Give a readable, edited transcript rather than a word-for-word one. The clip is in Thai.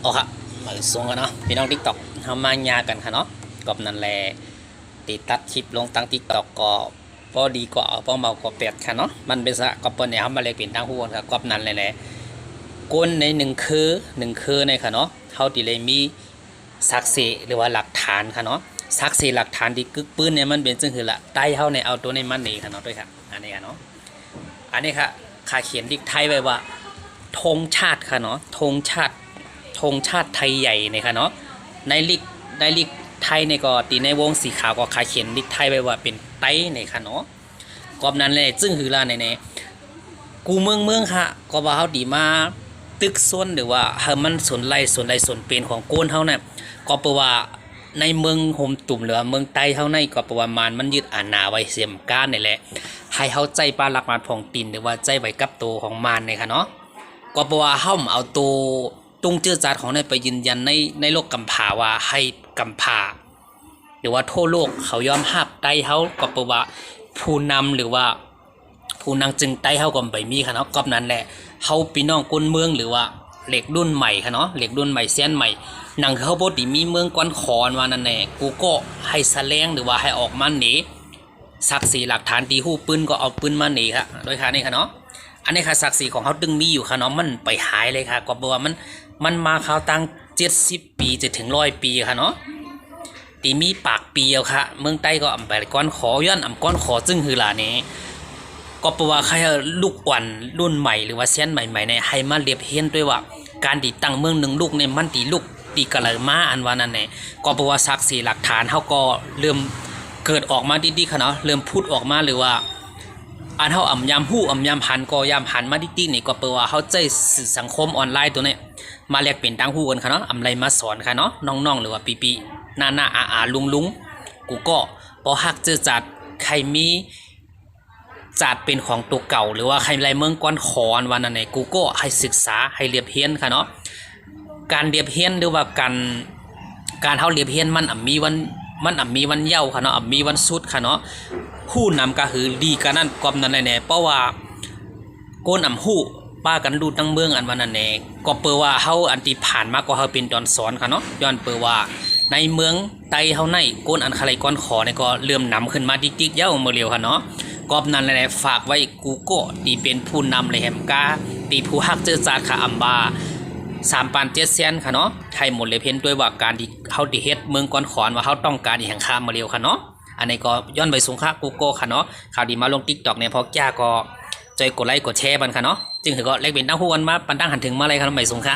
โอเคมาส่งกันเนาะพี่น้อง TikTok ทำมายากันค่ะเนาะกับนั่นแหละติดตัดคลิปลงตั้ง TikTok ก็พอดีกว่าพอเมากว่าเป็ดค่ะเนาะมันเป็นสะกับเปิ้นเนี่ยทำมาเลยเป็นตั้งหูกันค่ะกับนั่นแหละก้นในหนึ่งคือในค่ะเนาะเท่าที่เลยมีสักเซหรือว่าหลักฐานค่ะเนาะสักเซหลักฐานที่กึกปื้นเนี่ยมันเป็นซึ่งคือละใต้เท่าในเอาตัวในมันนี่ค่ะเนาะด้วยค่ะอันนี้ค่ะเนาะอันนี้ค่ะข้าเขียนดิกไทยไว้ว่าธงชาติค่ะเนาะธงชาติไทยใหญ่เนี่ยค่ะเนาะในลีกไทยในก็ตีในวงสีขาวก็ขาเขียนลีกไทยไว้ว่าเป็นไต้เนี่ยค่ะเนาะกอบนั้นเลยซึ่งคือล่ะในกูเมืองค่ะก็ว่าเขาดีมาตึกซ้นหรือว่าเฮามันสนไล่สนใดสนเป็นของโกนเฮาเนี่ยก็แปลว่าในเมืองโฮมตุ่มหรือเมืองใต้เฮาในก็แปลว่ามานมันยึดอาณาไว้เสียมก้านนี่แหละให้เฮาใจปลาหลักมานผ่องตินหรือว่าใจไว้กับตัวของมานเนี่ยค่ะเนาะก็แปลว่าเฮาเอาตัวตรงเจือจาดของในไปยืนยันในโลกกำพาว่าให้กำพาหรือว่าทั่วโลกเขายอมรับใต้เฮาก็แปลว่าผู้นำหรือว่าผู้นางจึงใต้เฮาก็ไปมีค่ะเนาะก็นั้นแหละเฮาพี่น้องคนเมืองหรือว่าเหล็กรุ่นใหม่ค่ะเนาะเหล็กรุ่นใหม่เสี้ยนใหม่นังเขาบ่ได้มีเมืองก้อนขอนว่านั่นแหละกูก็ให้แสดงหรือว่าให้ออกมาหนีศักดิ์ศรีหลักฐานตีหู้ปืนก็เอาปืนมาหนีค่ะโดยค่ะนี่ค่ะเนาะอันนี้ค่ะศักดิ์ศรีของเขาดึงมีอยู่ค่ะเนาะมันไปหายเลยค่ะก็บอกว่ามันมาเขาตั้ง70 ปีจะถึง100 ปีค่ะเนาะตีมีปากเปียวค่ะเมืองใต้ก็อำไปก้อนขอย้อนอำก้อนขอซึ่งคือล่ะนี้ก็แปลว่าใครลูกอ่อนรุ่นใหม่หรือว่าเซียนใหม่ๆในให้มาเรียบเฮียนด้วยว่าการตีตั้งเมืองหนึ่งลูกในมันตีลูกตีกะเลยมาอันว่านั่นแหละก็แปลว่าศักดิ์ศรีหลักฐานเขาก็เริ่มเกิดออกมาดีๆค่ะเนาะเริ่มพูดออกมาหรือว่าอันเฮาอ่ำยามฮู้อ่ำยามหันก็ยามหันมาดิๆนี่ก็แปลว่าเฮาใจสื่อสังคมออนไลน์ตัวนี้มาแลกเปลี่ยนต่างฮู้กันค่ะเนาะอำไรมาสอนค่ะเนาะน้องๆหรือว่าปีๆหน้าๆอาลุงกูก็บ่ฮักเจอจัดใครมีจัดเป็นของตัวเก่าหรือว่าใครไรเมืองก้อนขอนวันนั้นไหนกูก็ให้ศึกษาให้เรียบเฮียนค่ะเนาะการเรียบเฮียนหรือว่าการเฮาเรียบเฮียนมันมีวันเย้าค่ะเนาะมีวันสุดค่ะเนาะผู้นำก็คือดีกันนั่นกอมนั่นแน่เพราะว่าโกนฮู้ป้ากันดูตั้งเมืองอันวันนั้นแน่ก็เปิดว่าเฮาอันที่ผ่านมาก็เฮาเป็นตอนสอนค่ะเนาะย้อนเปิดว่าในเมืองไต้เฮาในโกนอันใครก้อนขอเนี่ยก็เริ่มนำขึ้นมาดิกๆเย้าเมื่อเร็วค่ะเนาะกอบนั้นแหละฝากไว้กูก็ตีเป็นผู้นำเลยแฮมกาตีผู้ฮักเจอจาดค่ะอัมบา3 ปาน 7 แสนค่ะเนาะไทยหมดเลยเพ้นด้วยว่าการที่เขาดิเฮ็ดเมืองก่อนขอนว่าเขาต้องการอีหยังข้ามมาเร็วค่ะเนาะอันนี้ก็ย้อนไปสูงค่ากูโก้ค่ะเนาะข่าวดีมาลง TikTok เนี่ยพอแก้ก็ใจกดไลค์กดแชร์บันค่ะเนาะจึงถือก็เลขเป็นตั้งคู่กันมาปันตั้งหันถึงมาเลยครับไปสูงค่า